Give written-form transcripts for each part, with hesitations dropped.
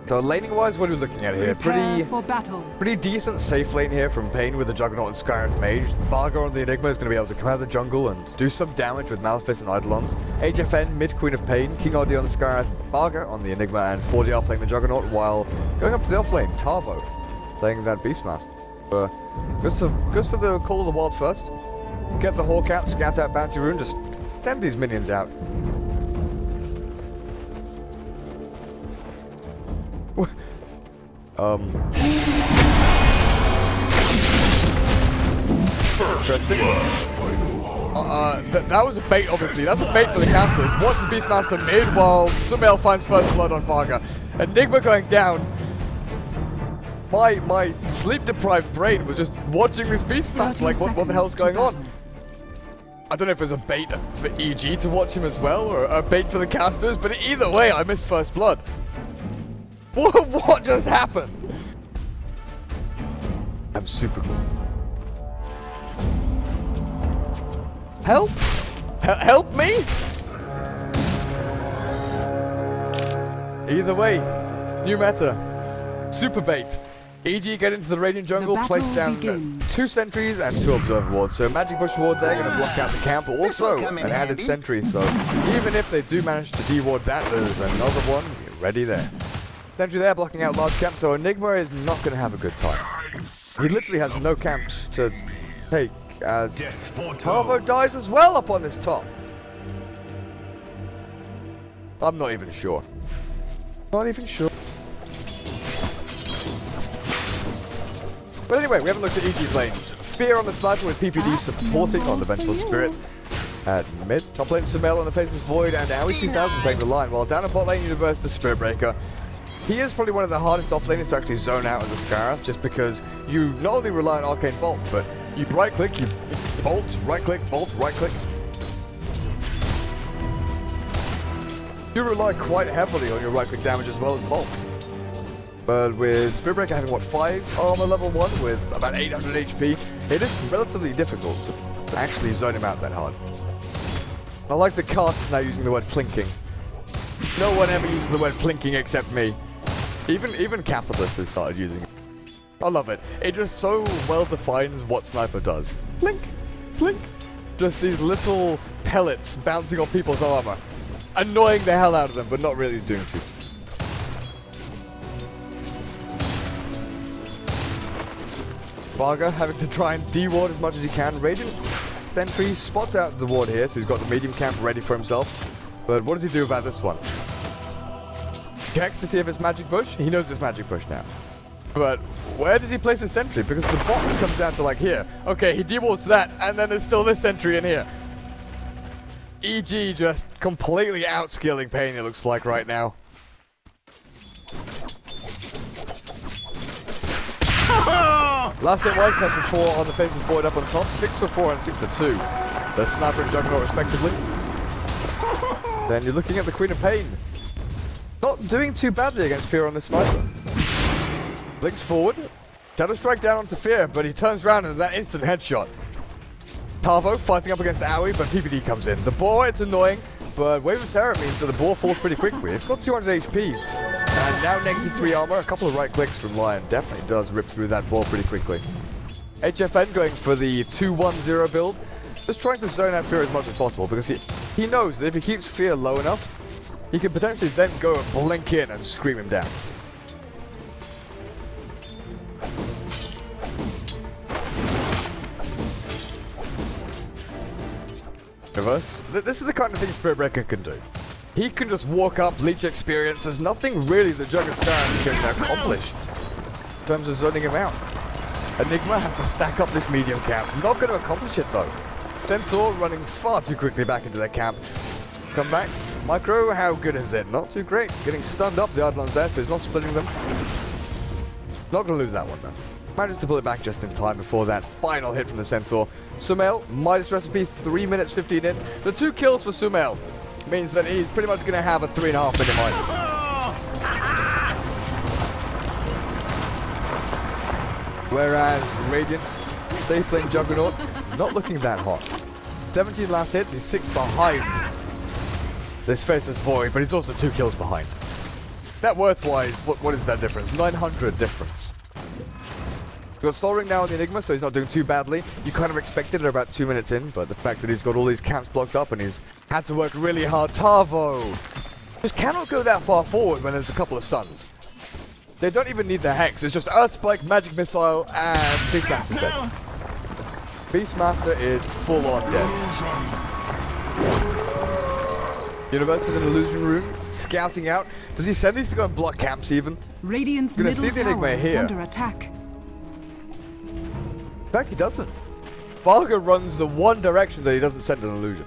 So laning wise, what are we looking at here? Pretty decent safe lane here from Pain with the Juggernaut and Skyrath Mage. Varga on the Enigma is going to be able to come out of the jungle and do some damage with Malefice and Eidolons. HFN, mid Queen of Pain, King RD on the Skyrath, Varga on the Enigma, and 4DR playing the Juggernaut, while going up to the off lane, Tarvo playing that Beastmaster. Goes for the Call of the Wild first. Get the Hawk out, scout out Bounty Rune, just stamp these minions out. Interesting. That was a bait, obviously. That's a bait for the casters. Watch the Beastmaster mid while Sumail finds first blood on Varga. Enigma going down. My sleep-deprived brain was just watching this Beastmaster, like, what the hell's going on? I don't know if it was a bait for EG to watch him as well, or a bait for the casters, but either way, I missed first blood. What just happened? I'm super cool. Help? Help me? Either way, new meta. Super bait. EG get into the Radiant jungle, place down 2 sentries and 2 observer wards. So Magic Bush ward there, going to block out the camp. Also an added sentry, so even if they do manage to de-ward that, there's another one ready there. Sentry there blocking out large camps, so Enigma is not going to have a good time. He literally has no camps to take, as Tarvo dies as well up on this top. I'm not even sure. Not even sure. But anyway, we haven't looked at EG's lanes. Fear on the sniper with PPD supporting on the Vengeful Spirit at mid. Top lane Sumail on the Faceless Void and Aoi 2000 playing the line, while down at bot lane Universe the Spirit Breaker. He is probably one of the hardest offlaners to actually zone out as a Skyrath, just because you not only rely on Arcane Bolt, but you right click, you bolt, right click, bolt, right click. You rely quite heavily on your right click damage as well as bolt. But with Spirit Breaker having, what, 5 armor level 1 with about 800 HP, it is relatively difficult to actually zone him out that hard. I like the cast now using the word plinking. No one ever uses the word plinking except me. Even capitalists have started using it. I love it. It just so well defines what Sniper does. Plink, plink. Just these little pellets bouncing off people's armor. Annoying the hell out of them, but not really doing too. Varga having to try and de-ward as much as he can. Radiant Sentry spots out the ward here, so he's got the medium camp ready for himself. But what does he do about this one? Checks to see if it's Magic Bush. He knows it's Magic Bush now. But where does he place the sentry? Because the box comes down to, like, here. Okay, he de-wards that, and then there's still this sentry in here. EG just completely outskilling Pain, it looks like, right now. Last hit was 10 for 4 on the Faceless Void up on top, 6 for 4 and 6 for 2. The Sniper and Juggernaut respectively. Then you're looking at the Queen of Pain. Not doing too badly against Fear on the Sniper. Blinks forward. Shadow Strike down onto Fear, but he turns around and that instant headshot. Tarvo fighting up against Aoi, but PPD comes in. The boar, it's annoying, but Wave of Terror means that the boar falls pretty quickly. It's got 200 HP. And now -3 armor, a couple of right clicks from Lion definitely does rip through that ball pretty quickly. HFN going for the 2-1-0 build, just trying to zone out Fear as much as possible, because he knows that if he keeps Fear low enough, he can potentially then go and blink in and scream him down. This is the kind of thing Spirit Breaker can do. He can just walk up, leech experience. There's nothing really the Juggernaut can accomplish in terms of zoning him out. Enigma has to stack up this medium camp. Not going to accomplish it though. Centaur running far too quickly back into their camp. Come back. Micro, how good is it? Not too great. Getting stunned up, the Eidolons there, so he's not splitting them. Not going to lose that one though. Manages to pull it back just in time before that final hit from the Centaur. Sumail, Midas recipe, 3 minutes 15 in. The 2 kills for Sumail means that he's pretty much going to have a 3.5 minute Midas. Whereas Radiant, Stayflame Juggernaut, not looking that hot. 17 last hits, he's 6 behind this Faceless Void, but he's also 2 kills behind. Net worth-wise, what is that difference? 900 difference. He's got Soul Ring now on the Enigma, so he's not doing too badly. You kind of expected it about 2 minutes in, but the fact that he's got all these camps blocked up and he's had to work really hard. Tavo just cannot go that far forward when there's a couple of stuns. They don't even need the Hex. It's just Earth Spike, Magic Missile, and Beastmaster's dead. Beastmaster is full on dead. Universe is in Illusion Room, scouting out. Does he send these to go and block camps even? Radiant's middle tower is under attack. In fact, he doesn't. Varga runs the one direction that he doesn't send an illusion.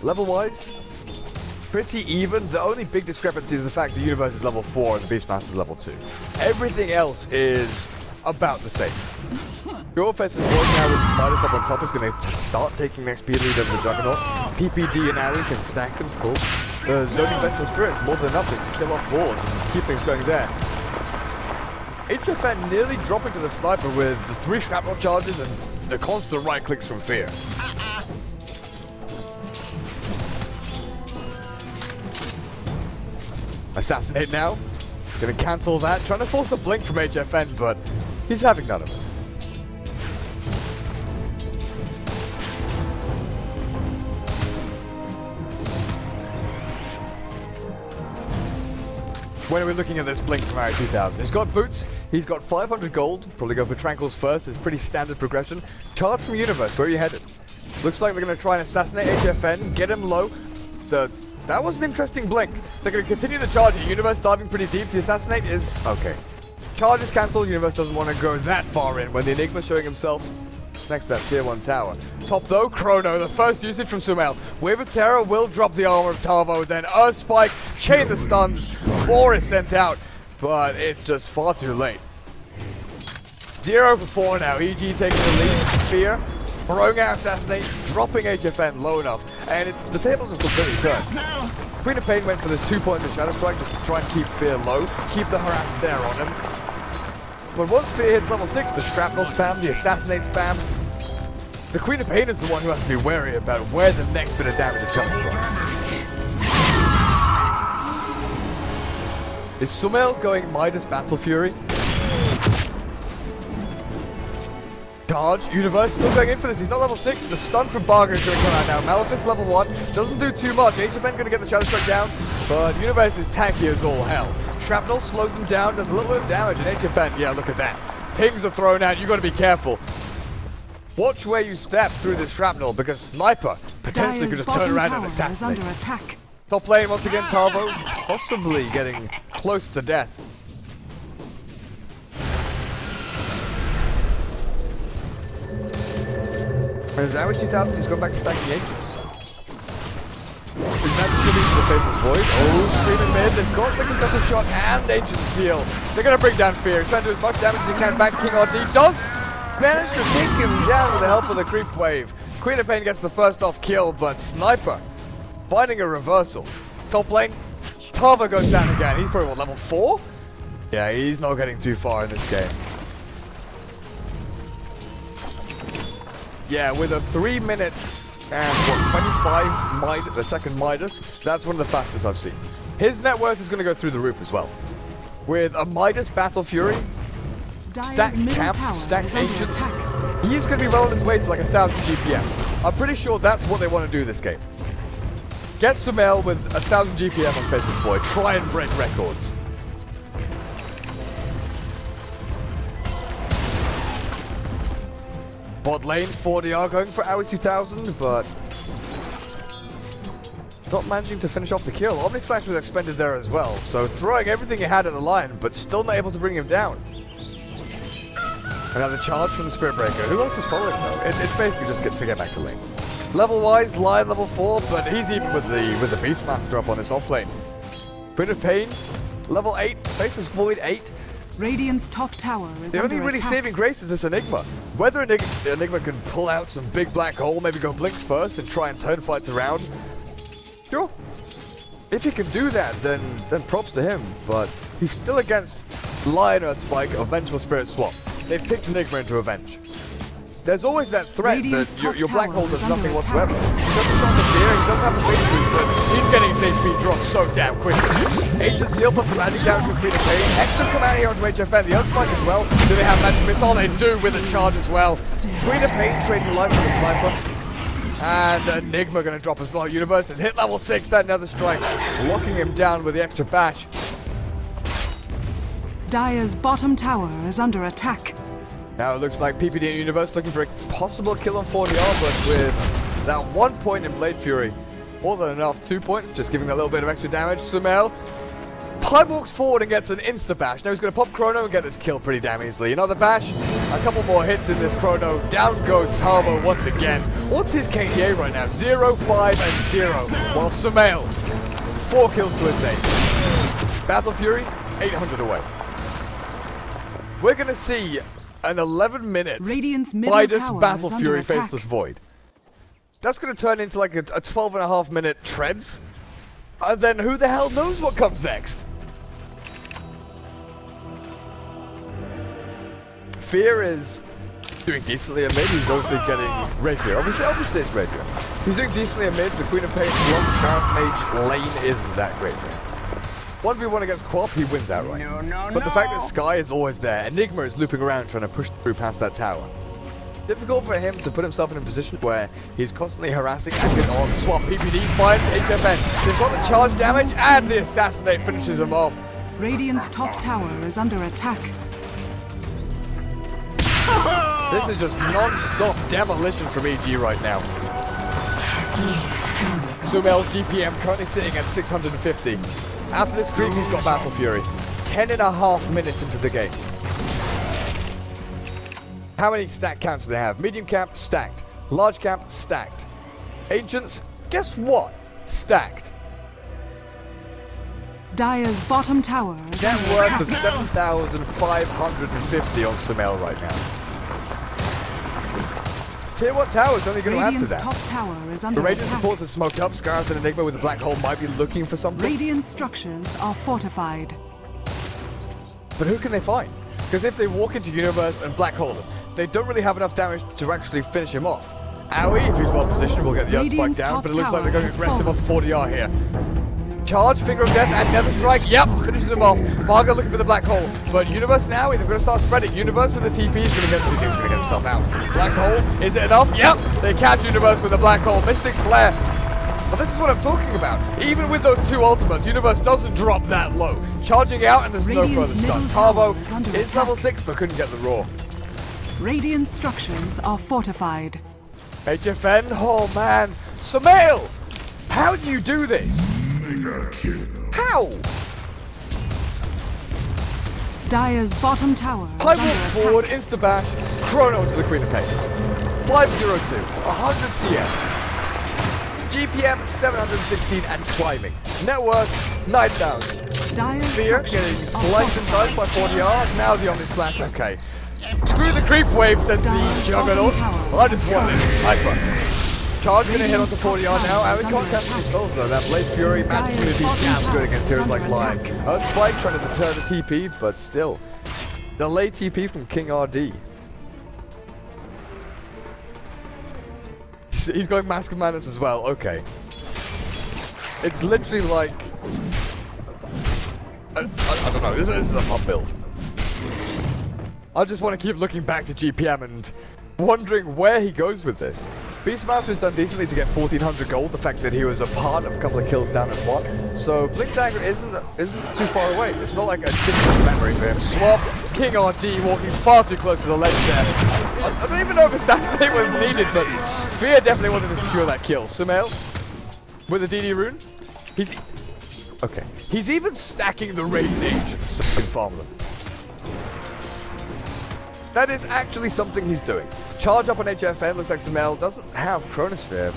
Level-wise, pretty even. The only big discrepancy is the fact the Universe is level 4 and the Beastmaster is level 2. Everything else is about the same. Goldfest is working out with the Spiders up on top. Is going to start taking the XP lead over the Juggernaut. PPD and Ari can stack and pull. The Zoning Vengeful Spirit is more than enough just to kill off walls and keep things going there. HFN nearly dropping to the sniper with the 3 shrapnel charges and the constant right clicks from Fear. Assassinate now. Gonna cancel that. Trying to force a blink from HFN, but he's having none of it. When are we looking at this blink from Ari 2000? He's got boots, he's got 500 gold, probably go for Tranquils first, it's pretty standard progression. Charge from Universe, where are you headed? Looks like they're going to try and assassinate HFN, get him low. That was an interesting blink. They're going to continue the charge, Universe diving pretty deep, the assassinate is okay. Charge is cancelled, Universe doesn't want to go that far in when the Enigma showing himself next to that tier 1 tower. Top though, Chrono, the first usage from Sumail. Wave of Terror will drop the armor of Tavo, then Earth Spike, chain the stuns, War is sent out, but it's just far too late. 0 for 4 now, EG taking the lead, Fear, throwing out Assassinate, dropping HFN low enough, and the tables have completely turned. Queen of Pain went for this 2 points of Shadow Strike just to try and keep Fear low, keep the harass there on him. But once Fear hits level 6, the Shrapnel spam, the Assassinate spam, the Queen of Pain is the one who has to be wary about where the next bit of damage is coming from. Is Sumail going Midas Battle Fury? Charge, Universe still going in for this, he's not level 6, the stun from Barger is going to come out now. Malefic's level 1, doesn't do too much, HFN going to get the Shadow Strike down, but Universe is tanky as all hell. Shrapnel slows them down, does a little bit of damage, and HFN, yeah, look at that. Pings are thrown out, you got to be careful. Watch where you step through this shrapnel, because Sniper potentially could just turn around and assassinate. Under attack. Top lane once again, Tavo, possibly getting close to death. And Zowie 2000 has gone back to stacking agents. Is that just going to be for the Faceless Void? Oh, Screaming mid, they've got the concussive shot and Ancient Seal. They're going to bring down Fear, he's trying to do as much damage as he can. Back King RD does manage to take him down with the help of the creep wave. Queen of Pain gets the first off kill, but Sniper finding a reversal. Top lane, Tava goes down again. He's probably, what, level 4? Yeah, he's not getting too far in this game. Yeah, with a 3 minute and what, 25 Midas, the second Midas, that's one of the fastest I've seen. His net worth is going to go through the roof as well. With a Midas Battle Fury, stacked camps, stacked ancients, he's going to be well on his way to like 1,000 GPM. I'm pretty sure that's what they want to do this game. Get Sumail with 1,000 GPM on Faceless Void, try and break records. Bot lane, 4DR going for Aoi 2000, but not managing to finish off the kill. Omnislash was expended there as well, so throwing everything he had at the line, but still not able to bring him down. Another charge from the Spirit Breaker. Who else is following though? It's basically just to get back to lane. Level-wise, Lion level 4, but he's even with the Beastmaster up on his off lane. Queen of Pain, level 8, Faceless Void 8. Radiant's top tower is the under only really attack. saving grace is this Enigma. Whether Enigma can pull out some big black hole, maybe go blink first and try and turn fights around. Sure. If he can do that, then props to him. But he's still against Lion Earth Spike or Vengeful Spirit swap. They've picked Enigma into Avenge. there's always that threat Radiant's that your black hole does nothing attack. whatsoever. He doesn't have the fear, he doesn't have the face boost, but he's getting his HP dropped so damn quickly. Ancient Seal plus the magic damage from Queen of Pain. Hexa's come out here onto HFN, the Unspike as well. Do they have magic missile? They do with a charge as well. Queen of Pain trading life with the sniper. And Enigma going to drop a slot. Universe has hit level 6, that another strike, locking him down with the extra bash. Dire's bottom tower is under attack. Now it looks like PPD and Universe looking for a possible kill on 40R, but with that 1 point in Blade Fury, more than enough. 2 points, just giving that little bit of extra damage. Sumail time walks forward and gets an insta-bash. Now he's going to pop Chrono and get this kill pretty damn easily. Another bash, a couple more hits in this Chrono. Down goes Tarbo once again. What's his KDA right now? 0, 5, and 0. While Sumail, 4 kills to his name. Battle Fury, 800 away. We're going to see an 11-minute Midas Battle Fury Faceless Void. That's going to turn into like a 12.5-minute Treads. And then who the hell knows what comes next? Fear is doing decently at mid. He's obviously getting Rapier. Obviously it's Rapier. He's doing decently at mid. The Queen of Pain plus Scarf Mage lane isn't that great for him. 1v1 against Quap, he wins outright. But the fact that Sky is always there, Enigma is looping around trying to push through past that tower. Difficult for him to put himself in a position where he's constantly harassing and on swap. PPD finds HFN. He's got the charge damage and the assassinate finishes him off. Radiant's top tower is under attack. This is just non-stop demolition from EG right now. Sumail's GPM currently sitting at 650. After this creep, he's got Battle Fury. 10.5 minutes into the game. How many stack camps do they have? Medium camp, stacked. Large camp, stacked. Ancients, guess what? Stacked. Dire's bottom tower is Net under worth attack. of 7,550 on Sumail right now. Tier 1 tower is only going to add to Radiant's that. top tower is The under Radiant attack. supports have smoked up. Scarlet and Enigma with the Black Hole might be looking for something. Radiant structures are fortified. But who can they find? Because if they walk into Universe and Black Hole them, they don't really have enough damage to actually finish him off. Owie, if he's well positioned, will get the Unspike down, but it looks like they're going aggressive onto 40R here. Charge, Finger of Death, and Nether Strike. Yep, finishes him off. Varga looking for the Black Hole. But Universe now, they're going to start spreading. Universe with the TP is going to get himself out. Black Hole, is it enough? Yep, they catch Universe with the Black Hole. Mystic Flare. But this is what I'm talking about. Even with those two ultimates, Universe doesn't drop that low. Charging out, and there's no further stun. Tarvo is level 6, but couldn't get the Roar. Radiant structures are fortified. HFN, oh man. Sumail, how do you do this? How? Dire's bottom tower is High under walks attack. forward, insta-bash, Chrono to the Queen of Pain. 502, 100 CS. GPM 716 and climbing. Net worth 9,000. Dire's Fear getting structures are sliced and diced by fortified. 40R. Now the Omni Splash, okay. Screw the creep wave, says the Juggernaut. Well, I just want this sniper. Charge gonna hit onto 40R now. And we can't cast any spells though. That Blade Fury magic unity damn good against heroes like Lion. Spike trying to deter the TP, but still. Delay TP from King RD. He's going Mask of Madness as well, okay. It's literally like... I don't know, this is a pump build. I just want to keep looking back to GPM and wondering where he goes with this. Beastmaster has done decently to get 1,400 gold, the fact that he was a part of a couple of kills down at one. So Blink Dagger isn't too far away. It's not like a distant memory for him. Swap, King RD walking far too close to the ledge there. I don't even know if Assassinate was needed, but Fear definitely wanted to secure that kill. Sumail with a DD rune. Okay. He's even stacking the Radiant Ancients so he can farm them. That is actually something he's doing. Charge up on HFN, looks like Sumail doesn't have Chronosphere.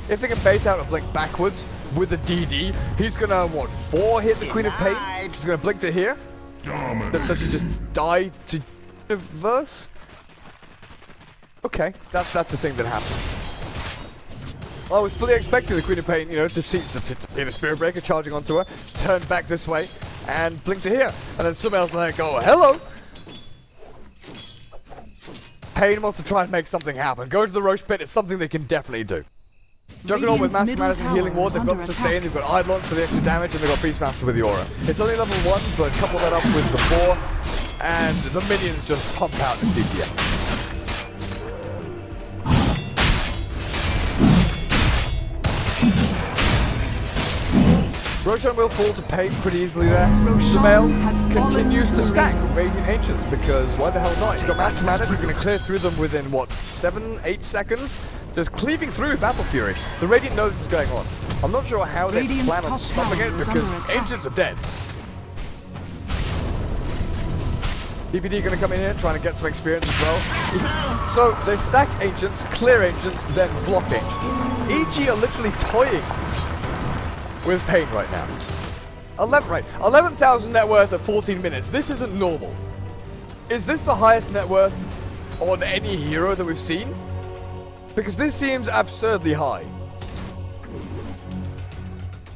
If they can bait out a Blink backwards with a DD, he's gonna, what, 4 hit the Queen of Pain? She's gonna Blink to here? Does she just die to Universe? Okay, that's the thing that happens. I was fully expecting the Queen of Pain, to be the Spirit Breaker charging onto her, turn back this way, and Blink to here. And then Sumail's like, oh, hello! Pain wants to try and make something happen. Go to the Roche Pit is something they can definitely do. Juggernaut with Mask Command and Healing Ward, they've got Sustain, they've got Eidolon for the extra damage, and they've got Beastmaster with the Aura. It's only level 1, but couple that up with the 4, and the minions just pump out the CPM. Roshan will fall to Pain pretty easily there. Sumail continues to stack Radiant Ancients, because why the hell not? He's got Mask Command, he's going to clear through them within, what, 7-8 seconds? Just cleaving through with Battle Fury. The Radiant knows what's going on. I'm not sure how they plan on stopping it because Ancients are dead. DPD going to come in here trying to get some experience as well. So they stack Ancients, clear Ancients, then block Ancients. EG are literally toying with Pain right now. 11,000 net worth at 14 minutes. This isn't normal. Is this the highest net worth on any hero that we've seen? Because this seems absurdly high.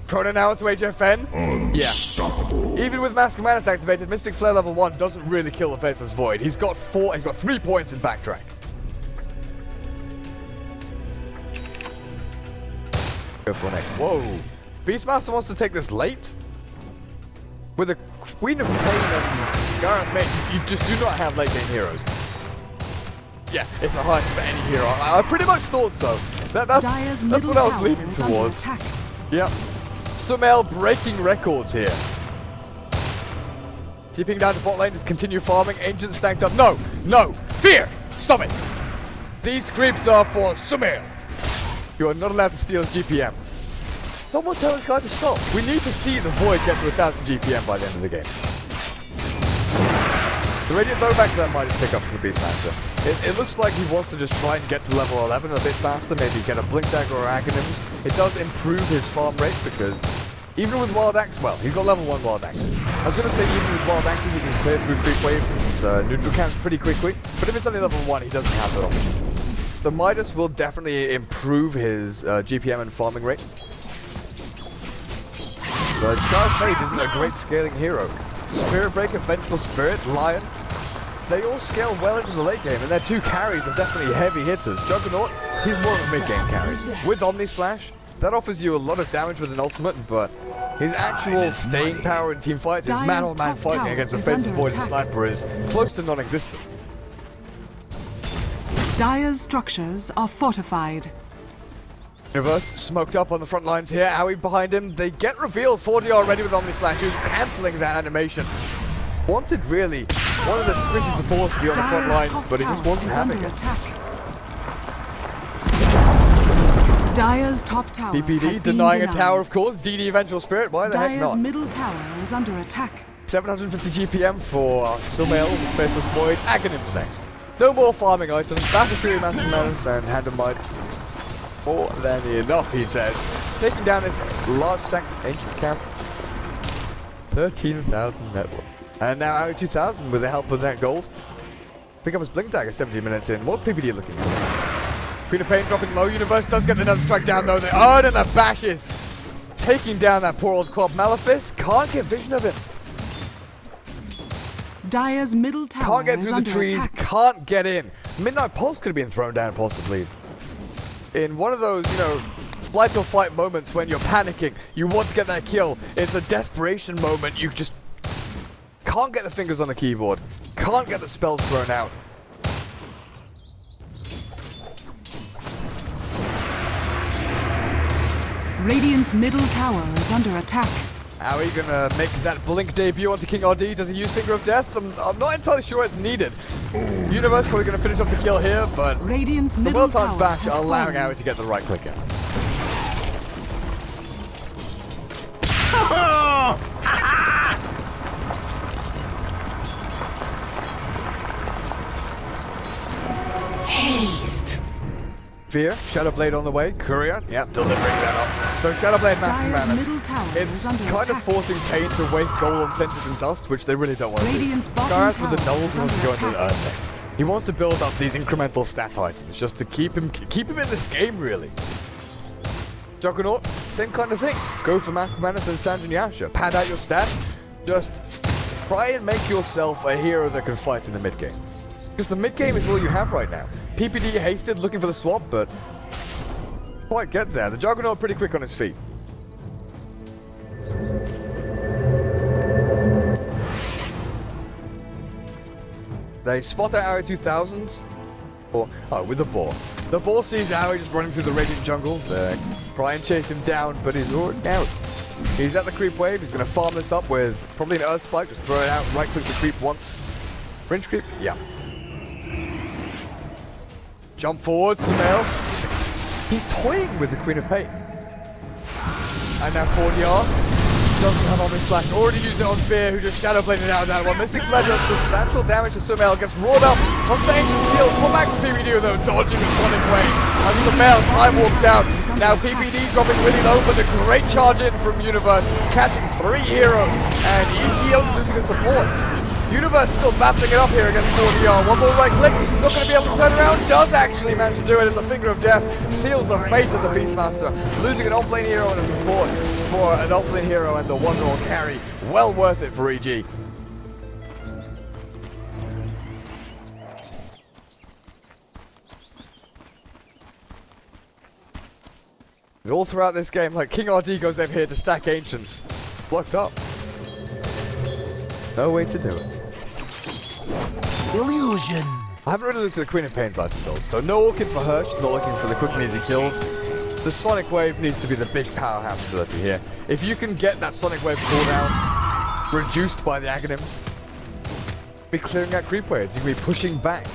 Chrono now into HFN. Yeah. Even with Mask of Madness activated, Mystic Flare level 1 doesn't really kill the Faceless Void. He's got 3 points in backtrack. Go for next. Whoa. Beastmaster wants to take this late. With a Queen of Pain and Gareth Mate, you just do not have late game heroes. Yeah, it's the highest for any hero. I pretty much thought so. That's what I was leaning towards. Yep. Sumail breaking records here. TPing down to bot lane, just continue farming. Ancient stacked up. No! No! Fear! Stop it! These creeps are for Sumail. You are not allowed to steal GPM. Someone tell this guy to stop. We need to see the Void get to 1,000 GPM by the end of the game. The Radiant throwback to that might just pick up from the Beastmaster. It looks like he wants to just try and get to level 11 a bit faster, maybe get a Blink Dagger or Aghanim's. It does improve his farm rate because even with Wild Axe, well, he's got level 1 Wild Axes. I was going to say even with Wild Axes he can clear through creep waves and neutral camps pretty quickly, but if it's only level 1 he doesn't have that opportunity. The Midas will definitely improve his GPM and farming rate. But Scar's Mage isn't a great scaling hero. Spirit Breaker, Vengeful Spirit, Lion, they all scale well into the late game, and their 2 carries are definitely heavy hitters. Juggernaut, he's more of a mid-game carry. With Omni Slash, that offers you a lot of damage with an ultimate, but his actual staying power in team fights, his man-on-man fighting against a Faceless Void and Sniper is close to non-existent. Dire's structures are fortified. Universe smoked up on the front lines here. Owie behind him. They get revealed. 40 already with Omni Slash, who's cancelling that animation. Wanted really one of the squishy supports to be on the front lines, but he just wasn't having it. Dire's top tower PPD denying a tower, of course. DD Eventual Spirit. Why the heck not? Dire's middle tower is under attack. 750 GPM for Sumail with his Faceless Void. Aghanim's next. No more farming items. Battle Fury, Master Menace, and Hand of Might. More than enough, he says. Taking down this large stacked ancient camp. 13,000 net worth. And now out 2,000 with the help of that gold. Pick up his Blink Dagger 17 minutes in. What's PPD looking at? Queen of Pain dropping low. Universe does get another strike down though. And the bashes. Taking down that poor old Quap. Malefice can't get vision of him. Dire's middle tower can't get through the trees. Attack. Can't get in. Midnight Pulse could have been thrown down possibly. In one of those, you know, flight or fight moments when you're panicking, you want to get that kill. It's a desperation moment. You just can't get the fingers on the keyboard. Can't get the spells thrown out. Radiant's middle tower is under attack. How are you gonna make that Blink debut onto King RD? Does he use Finger of Death? I'm not entirely sure it's needed. Universe probably gonna finish off the kill here, but Radiant's the middle well-timed tower bash are allowing Howie to get the right click in. Haste. Fear, Shadowblade on the way, Courier, yep, delivering that up. So Shadowblade Mask Dire's Menace, middle tower it's is under kind attack. of forcing Pain to waste gold on Sentries and Dust, which they really don't want to do. Radiant's bottom Gareth with the tower Nulls is wants to under go into the attack. Earth next. He wants to build up these incremental stat items, just to keep him in this game, really. Juggernaut, same kind of thing. Go for Mask Menace and Sanjin Yasha. Pad out your stats, just try and make yourself a hero that can fight in the mid game. Because the mid game is all you have right now. PPD hasted, looking for the swap, but quite get there. The Juggernaut pretty quick on his feet. They spot out Arrow 2000s, with the boar. The boar sees Arrow just running through the Radiant jungle. They try and chase him down, but he's already out. He's at the creep wave. He's going to farm this up with probably an Earth Spike. Just throw it out, right click the creep once. Fringe creep? Yeah. Jump forward, Sumail. He's toying with the Queen of Pain. And now 4DR. Doesn't have Omni Slash. Already used it on Fear, who just shadow bladed out that one. Mystic Slash does substantial damage to Sumail. Gets roared up. Comes to Ancient Seal. Come back to PPD though, dodging the Sonic Wave. And Sumail time walks out. Now PPD dropping really low, but a great charge in from Universe. Catching 3 heroes. And EGL losing a support. Universe still battling it up here against 4DR. One more right click. Not going to be able to turn around. Does actually manage to do it in the Finger of Death. Seals the fate of the Beastmaster. Losing an offlane hero and a support for an offlane hero and the one-roll carry. Well worth it for EG. And all throughout this game, like King RD goes over here to stack Ancients. Blocked up. No way to do it. Illusion. I haven't really looked at the Queen of Pain's item build, so no Orchid for her. She's not looking for the quick and easy kills. The Sonic Wave needs to be the big powerhouse ability here. If you can get that Sonic Wave cooldown reduced by the Aghanims, be clearing out creep waves. You can be pushing back.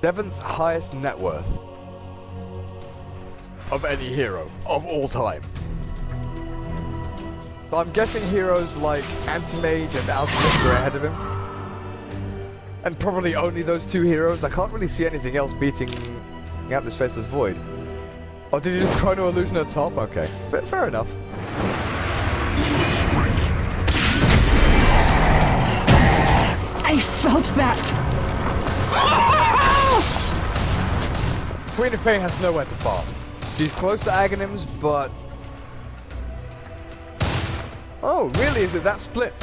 Devon's highest net worth of any hero of all time. So I'm guessing heroes like Anti-Mage and Alchemist are ahead of him. And probably only those 2 heroes. I can't really see anything else beating out this Faceless Void. Oh, did he just Chrono Illusion at top? Okay, but fair enough. I felt that! Queen of Pain has nowhere to farm. She's close to Aghanims, but... Oh, really? Is it that split?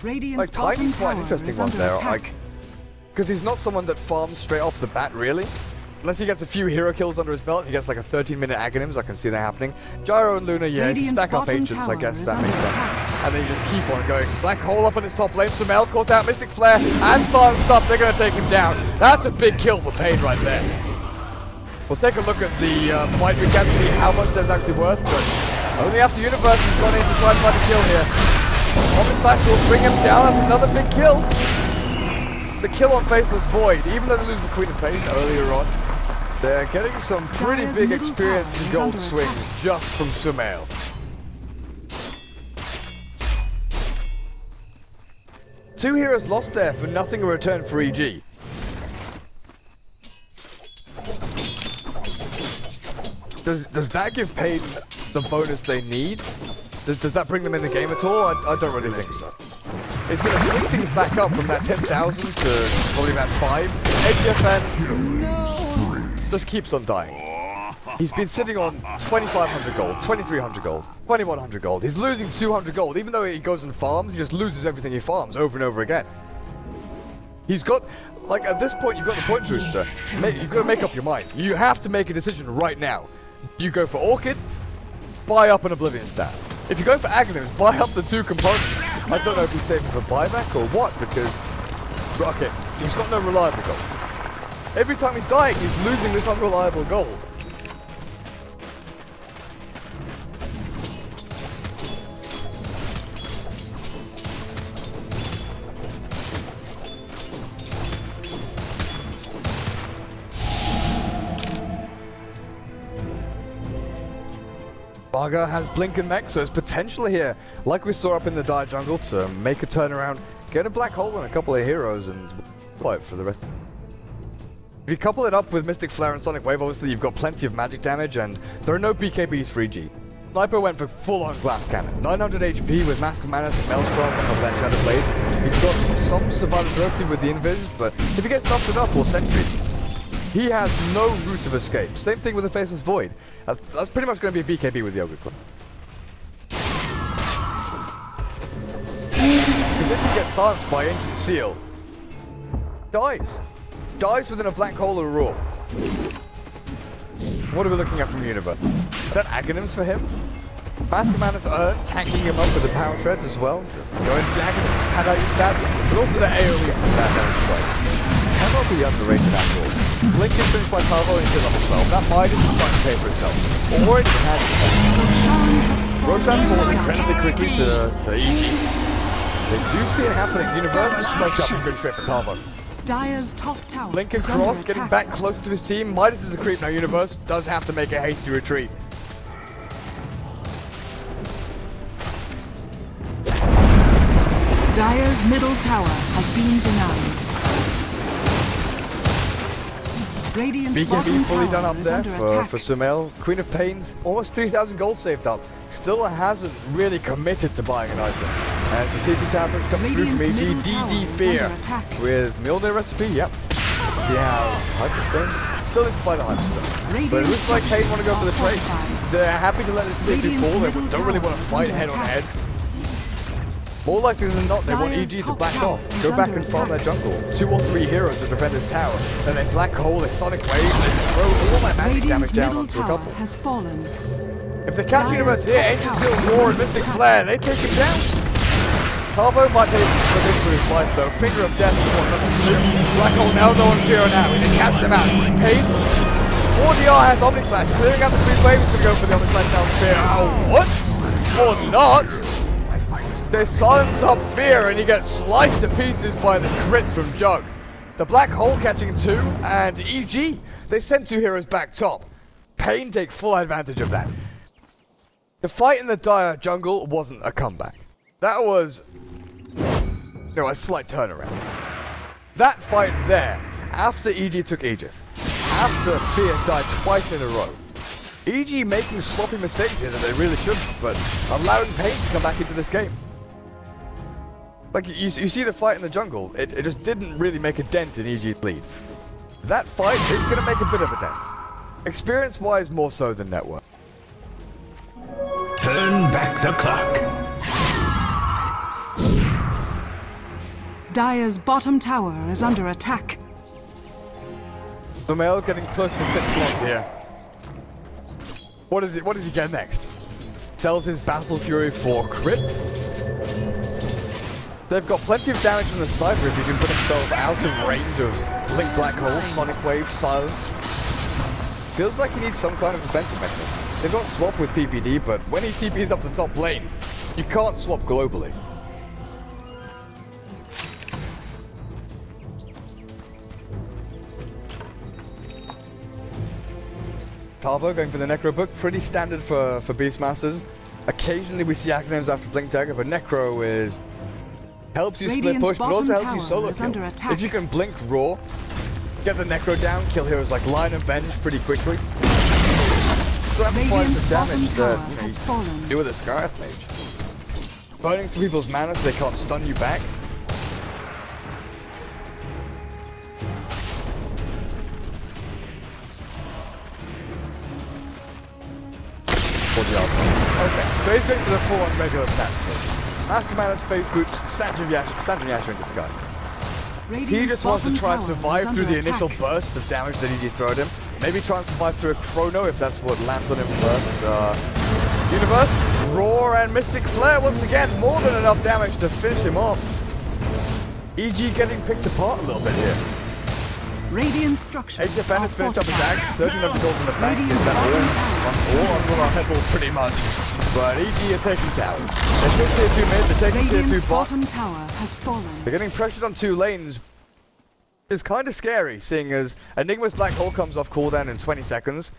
Radiant's Like, Tiny's quite an interesting one there. attack. Like, because he's not someone that farms straight off the bat, really. Unless he gets a few hero kills under his belt, he gets like a 13-minute Aghanims. I can see that happening. Gyro and Luna, yeah, if you stack up Ancients, I guess that makes sense. And then you just keep on going. Black Hole up in his top lane. Sumail caught out Mystic Flare and Silent Up. They're going to take him down. That's a big kill for Pain right there. We'll take a look at the fight. We can't see how much that's actually worth, but only after Universe has gone in to try and find a kill here. Omni Slash will bring him down. That's another big kill. The kill on Faceless Void, even though they lose the Queen of Pain earlier on, they're getting some pretty big experience in gold swings just from Sumail. Two heroes lost there for nothing in return for EG. Does that give Pain the bonus they need? Does that bring them in the game at all? I don't really think so. It's going to swing things back up from that 10,000 to probably about 5. HFN just keeps on dying. He's been sitting on 2,500 gold, 2,300 gold, 2,100 gold. He's losing 200 gold. Even though he goes and farms, he just loses everything he farms over and over again. He's got, like, at this point, you've got the point booster. You've got to make up your mind. You have to make a decision right now. You go for Orchid, buy up an Oblivion Staff. If you go for Aghanims, buy up the 2 components. I don't know if he's saving for buyback or what, because... Okay, he's got no reliable gold. Every time he's dying, he's losing this unreliable gold. Baga has Blink and Mech, so it's potential here, like we saw up in the Dire Jungle, to make a turnaround, get a Black Hole and a couple of heroes, and fight for the rest. If you couple it up with Mystic Flare and Sonic Wave, obviously you've got plenty of magic damage, and there are no BKBs for EG. Sniper went for full-on Glass Cannon, 900 HP with Mask of Mana and Maelstrom of that Shadow Blade. He's got some survivability with the Invis, but if he gets knocked up or Sentry, he has no route of escape. Same thing with the Faceless Void. That's pretty much going to be a BKB with the Ogre Club. as if he gets silenced by Ancient Seal. Dies. Dies within a black hole of Raw. What are we looking at from Universe? Is that Aghanims for him? Master Man has earned, tanking him up with the power shreds as well. Just go into the Aghanims, pad out your stats, but also the AoE from that damage strike. Cannot be underrated at all. Blink is finished by Tarvo into level 12. That Midas is starting to pay for itself. Already had Roshan falls incredibly quickly to EG. They do see it happening. Universe is smoked up and good straight for Tarvo. Dire's top tower. Blink and Cross getting back closer to his team. Midas is a creep now. Universe does have to make a hasty retreat. Dire's middle tower has been denied. Radiant's BKB fully tower done up is there under for Sumail. Queen of Pain, almost 3,000 gold saved up. Still hasn't really committed to buying an item. And strategic tappers coming through from EG. DD Fear with Mjolnir recipe, yep. Yeah, Hyperstone. Still need to buy the Hyperstone. But it looks like Pain want to go for the trade. They're happy to let this tier 2 fall. They don't really want to fight head on head. More likely than not, they want EG to back off, go back and farm their jungle. 2 or 3 heroes to defend this tower. Then they black hole, they sonic wave, they throw all that magic damage down onto a couple. Has fallen. If they catch Universe here, Ancient Seal, Roar, and Mystic Flare, they take him down. Tarvo might pay for this for his life though. Finger of Death is what, level 2. Black hole now, no one's fear now. He just catch them out. Pain. 4DR has Omni Slash. Clearing out the 3 waves to go for the Omni Slash down Fear. Oh, what? Or not? They silence up Fear and he gets sliced to pieces by the crits from Jug. The black hole catching 2 and EG. They send 2 heroes back top. Pain take full advantage of that. The fight in the Dire jungle wasn't a comeback. That was a slight turnaround. That fight there, after EG took Aegis, after Fear died twice in a row, EG making sloppy mistakes here that they really shouldn't, but allowing Pain to come back into this game. Like, you see the fight in the jungle, it just didn't really make a dent in EG's lead. That fight is going to make a bit of a dent. Experience-wise, more so than network. Turn back the clock. Dire's bottom tower is under attack. Sumail getting close to 6 slots here. What does he get next? Sells his Battle Fury for crit? They've got plenty of damage from the sniper if he can put himself out of range of Blink Black Hole, Sonic Wave, Silence. Feels like he needs some kind of defensive mechanism. They've got swap with PPD, but when he TPs up the top lane, you can't swap globally. Tarvo going for the Necro Book, pretty standard for Beastmasters. Occasionally we see Aghanims after Blink Dagger, but Necro is... helps you split push, but also helps you solo kill. If you can Blink Roar, get the Necro down, kill heroes like Lion Avenge pretty quickly. So amplifies the damage that you do with a Scarth Mage. Burning through people's mana so they can't stun you back. Okay, so he's going for the full-on regular stats. Master Manus, Face Boots, Sanjin Yasha in disguise. He just wants to try and survive through the initial burst of damage that EG throw at him. Maybe try and survive through a Chrono if that's what lands on him first. Universe, Roar and Mystic Flare once again, more than enough damage to finish him off. EG getting picked apart a little bit here. Radiant structures. HFN has finished up his axe, 13 of the gold in the bank. Is that all unreliable pretty much. But EG are taking towers. They took tier 2 mid, they're taking tier 2 bot. Bottom tower has fallen. They're getting pressured on 2 lanes. It's kind of scary, seeing as Enigma's Black Hole comes off cooldown in 20 seconds.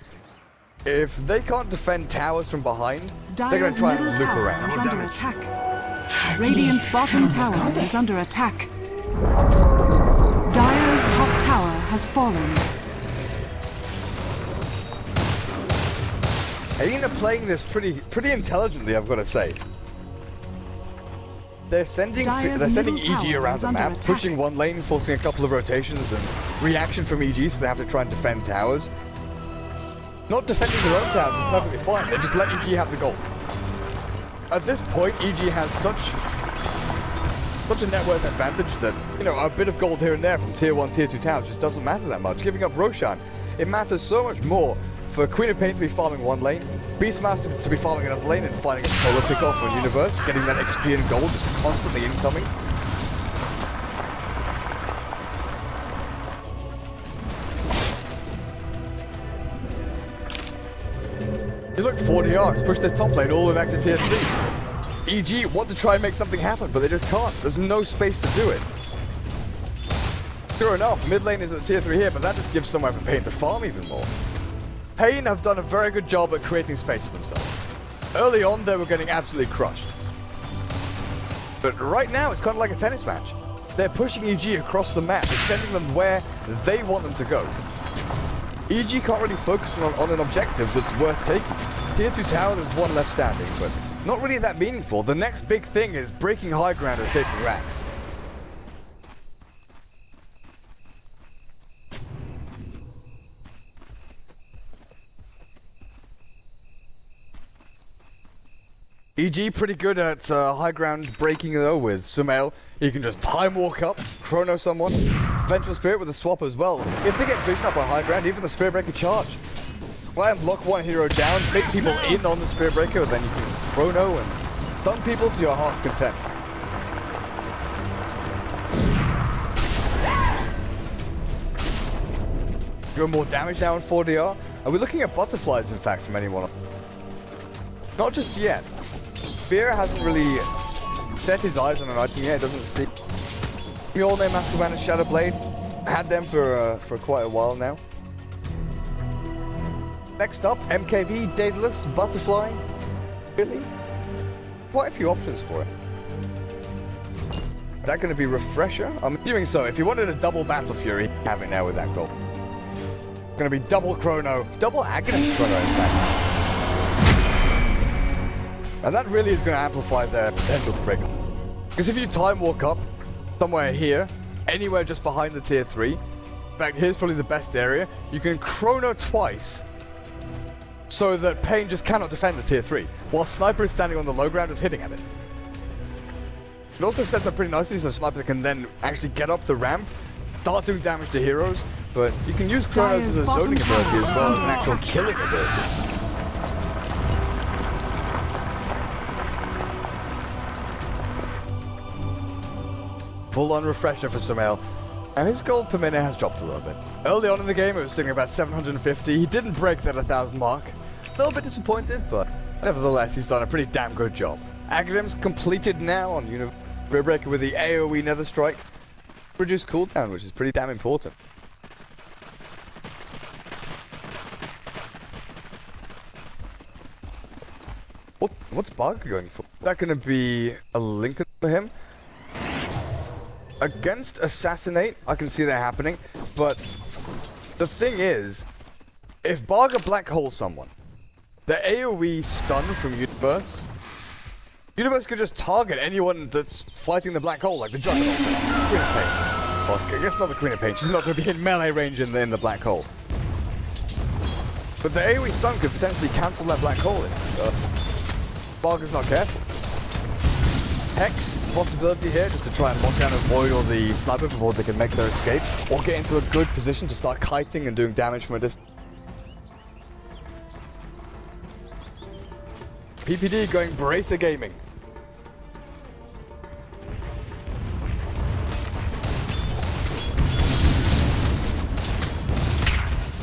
If they can't defend towers from behind, they're going to try and loop around. Is under attack. Radiant's bottom tower is under attack. Dire's top tower has fallen. Aina are playing this pretty intelligently, I've got to say. They're sending EG around the map, pushing one lane, forcing a couple of rotations and reaction from EG, so they have to try and defend towers. Not defending their own towers is perfectly fine, they just let EG have the gold. At this point, EG has such such a net worth advantage that, you know, a bit of gold here and there from tier 1, tier 2 towns just doesn't matter that much. Giving up Roshan, it matters so much more for Queen of Pain to be farming one lane, Beastmaster to be farming another lane and finding a solo pick-off on Universe, getting that XP and gold just constantly incoming. You look, 40R has pushed this top lane all the way back to tier 3. EG want to try and make something happen, but they just can't. There's no space to do it. Sure enough, mid lane is at tier 3 here, but that just gives somewhere for Pain to farm even more. Pain have done a very good job at creating space for themselves. Early on, they were getting absolutely crushed. But right now, it's kind of like a tennis match. They're pushing EG across the map, sending them where they want them to go. EG can't really focus on an objective that's worth taking. Tier 2 tower, there's one left standing, but not really that meaningful. The next big thing is breaking high ground and taking racks. EG pretty good at high ground breaking though with Sumail. You can just time walk up, chrono someone, Vengeful Spirit with a swap as well. If they get vision up on high ground, even the Spirit Breaker charge. Try and block one hero down, take people in on the Spirit Breaker, then you can chrono and stun people to your heart's content. Go more damage now in 4DR. Are we looking at butterflies in fact from anyone? Not just yet. Spear hasn't really set his eyes on an item yet, doesn't see. We all know Master Man and Shadowblade. Had them for quite a while now. Next up, MKB, Daedalus, Butterfly. Really? Quite a few options for it. Is that going to be Refresher? I'm doing so. If you wanted a double Battle Fury, you have it now with that gold. Going to be double Chrono, double Aghanim Chrono in fact. And that really is going to amplify their potential to break up. Because if you time walk up somewhere here, anywhere just behind the tier 3, in fact, here's probably the best area, you can chrono twice so that Pain just cannot defend the tier 3, while Sniper is standing on the low ground just hitting at it. It also sets up pretty nicely so Sniper can then actually get up the ramp, start doing damage to heroes, but you can use chronos as a zoning ability as well as an actual killing ability. Full-on refresher for Sumail, and his gold per minute has dropped a little bit. Early on in the game, it was sitting about 750. He didn't break that 1,000 mark. A little bit disappointed, but nevertheless, he's done a pretty damn good job. Aghanim's completed now on Spirit Breaker with the AoE Nether Strike. Reduced cooldown, which is pretty damn important. What's Barker going for? Is that going to be a Lincoln for him? Against Assassinate, I can see that happening, but the thing is, if Barker black holes someone, the AoE stun from Universe could just target anyone that's fighting the black hole, like the Juggernaut, Queen of Pain. Well, I guess not the Queen of Pain, she's not going to be in melee range in the black hole. But the AoE stun could potentially cancel that black hole if Barker's not careful. Hex possibility here, just to try and lock down and void all the sniper before they can make their escape, or get into a good position to start kiting and doing damage from a distance. PPD going Bracer Gaming.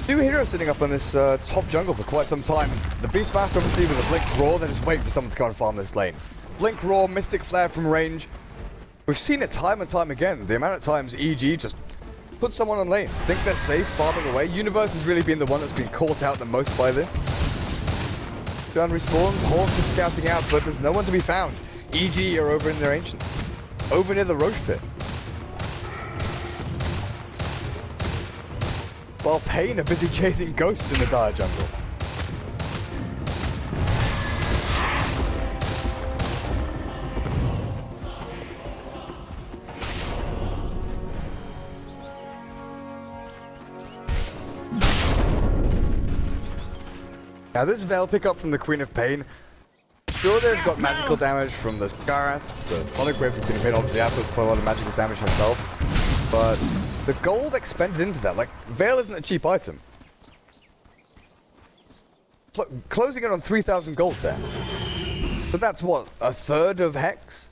Two heroes sitting up on this top jungle for quite some time. The Beastmaster obviously with a Blink Roar, then just wait for someone to come and farm this lane. Blink Roar, Mystic Flare from range. We've seen it time and time again. The amount of times EG just put someone on lane, think they're safe, farming away. Universe has really been the one that's been caught out the most by this. Gun respawns, Hawk is scouting out, but there's no one to be found. EG are over in their Ancients. Over near the Roche Pit. While Pain are busy chasing ghosts in the dire jungle. Now this Veil pickup from the Queen of Pain sure they've got magical damage from the Scarrath, the Sonic Wave, the Queen of Pain obviously outputs quite a lot of magical damage herself, but the gold expended into that, like, Veil isn't a cheap item. Closing it on 3,000 gold there. So that's what, a third of Hex?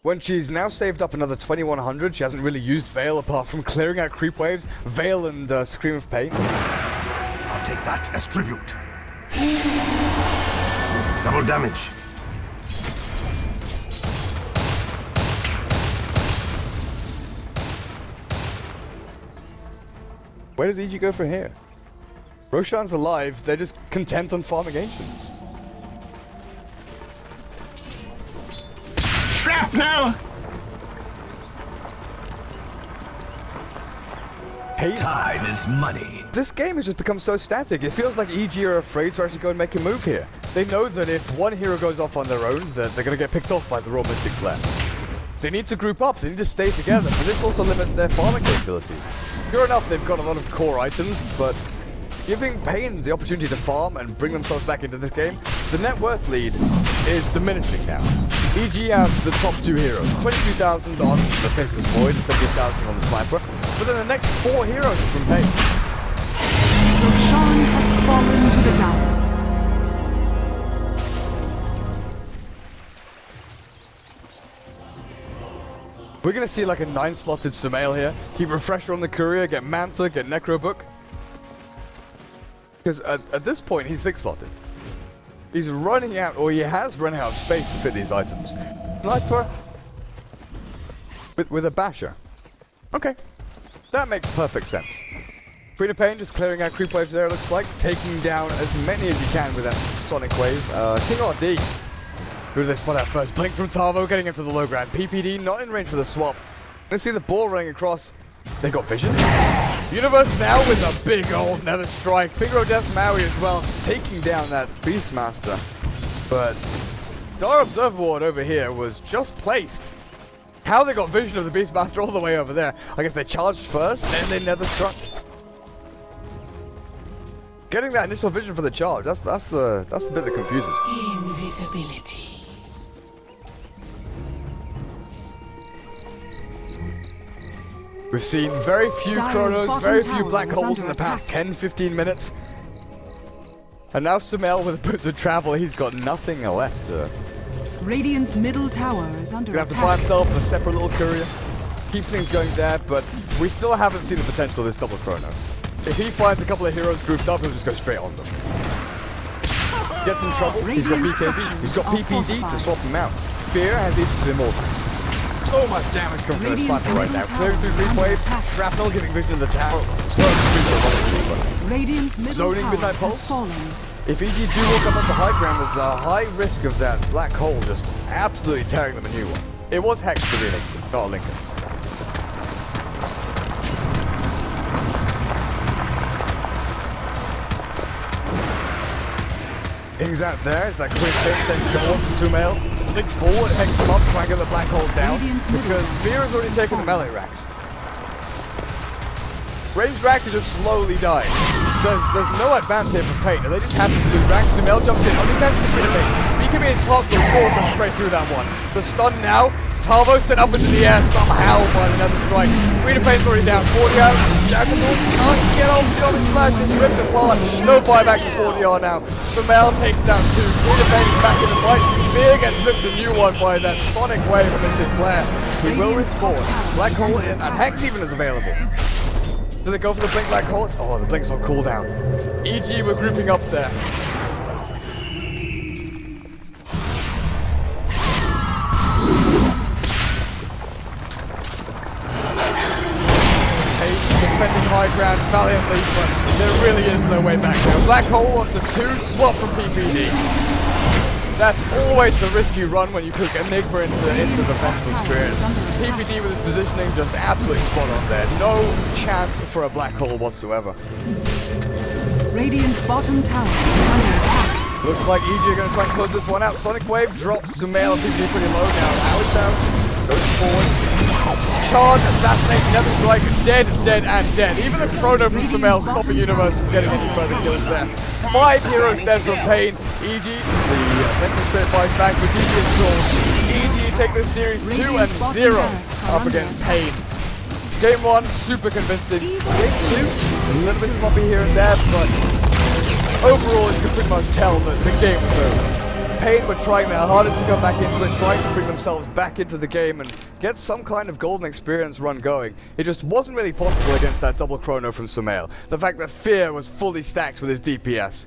When she's now saved up another 2,100, she hasn't really used Veil apart from clearing out creep waves, Veil and Scream of Pain. I'll take that as tribute. Double damage. Where does EG go from here? Roshan's alive, they're just content on farming Ancients. Shrapnel! Hey, time is money. This game has just become so static. It feels like EG are afraid to actually go and make a move here. They know that if one hero goes off on their own, that they're going to get picked off by the raw Mystic Flare. They need to group up, they need to stay together, but this also limits their farming capabilities. Sure enough, they've got a lot of core items, but giving Pain the opportunity to farm and bring themselves back into this game, the net worth lead is diminishing now. EG have the top two heroes, 22,000 on the Faceless Void, 70,000 on the Sniper, but then the next four heroes are from Pain. Roshan has fallen to the tower. We're gonna see like a 9-slotted Sumail here, keep Refresher on the Courier, get Manta, get Necrobook. Because at this point, he's 6-slotted. He's running out, or he has run out of space to fit these items. Sniper with a Basher. Okay, that makes perfect sense. Queen of Pain just clearing out creep waves there, it looks like. Taking down as many as you can with that Sonic Wave. King RD. Who do they spot out first? Blink from Tavo, getting him to the low ground. PPD not in range for the swap. Let's see the ball running across. They got vision. Universe now with a big old Nether Strike. Finger of Death Maui as well, taking down that Beastmaster. But Dar Observer Ward over here was just placed. How they got vision of the Beastmaster all the way over there? I guess they charged first, then they Nether Struck. Getting that initial vision for the charge, that's the bit that confuses. Invisibility. We've seen very few Dire's chronos, bottom very few tower black is holes in under the past attack. 10-15 minutes. And now Sumail with boots of travel, he's got nothing left to... Radiant's middle tower is under He's gonna have to buy attack. himself a separate little courier. Keep things going there, but we still haven't seen the potential of this double chrono. If he finds a couple of heroes grouped up, he'll just go straight on them. Gets in trouble, he's got BKB, he's got PPD to swap him out. Fear has each of them all. So much damage coming from the Sniper right now. Clearing through creep waves, Shrapnel giving vision to the tower. Radiant's middle Zoning tower Midnight has Pulse. fallen. If EG do walk up onto high ground, there's a high risk of that black hole just absolutely tearing them a new one. It was Hex for the Lincoln, not Lincoln's. Ings out there, is that quick hit sending go on to Sumail. Link forward, hex him up, try and get the black hole down. Because Fear has already taken the melee racks. Ranged rack is just slowly dying. So there's no advance here for Pain. And they just happen to lose racks. Sumail jumps in, undefensive for Queen of Pain. BKB is possible, forward and straight through that one. The stun now. Tavo sent up into the air somehow by another strike. Queen of Pain's already down. 40 out. Jackal can't get off the other slash. It's ripped apart. No buyback to 40R now. Sumail takes down 2. Queen of Pain is back in the fight. Fear gets ripped a new one by that Sonic Wave of Mystic Flare. He will respawn. Black Hole in, and Hex even is available. Do they go for the Blink Black Hole? Oh, the Blink's on cooldown. EG were grouping up there. Defending high ground valiantly, but there really is no way back now. Black Hole onto 2, swap from PPD. That's always the risk you run when you cook Enigma into the Vengeful Spirit. PPD with his positioning just absolutely spot on there. No chance for a Black Hole whatsoever. Radiant's bottom tower is under attack. Looks like EG are going to try and close this one out. Sonic Wave drops Sumail and PPD pretty low now. Alex down. Goes forward. Charge, assassinate, never strike, dead, dead, and dead. Even the Chrono from Sumail stopping Universe from getting any further kills there. 5 heroes dead from Pain. EG, the Mental Spirit fights back with EG installed. EG take this series 2-0 up against Pain. Game 1, super convincing. Game 2, a little bit sloppy here and there, but overall you can pretty much tell that the game was over. Pain were trying their hardest to come back into it, trying to bring themselves back into the game and get some kind of golden experience run going. It just wasn't really possible against that double Chrono from Sumail. The fact that Fear was fully stacked with his DPS.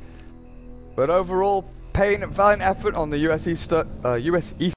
But overall, Pain, valiant effort on the US East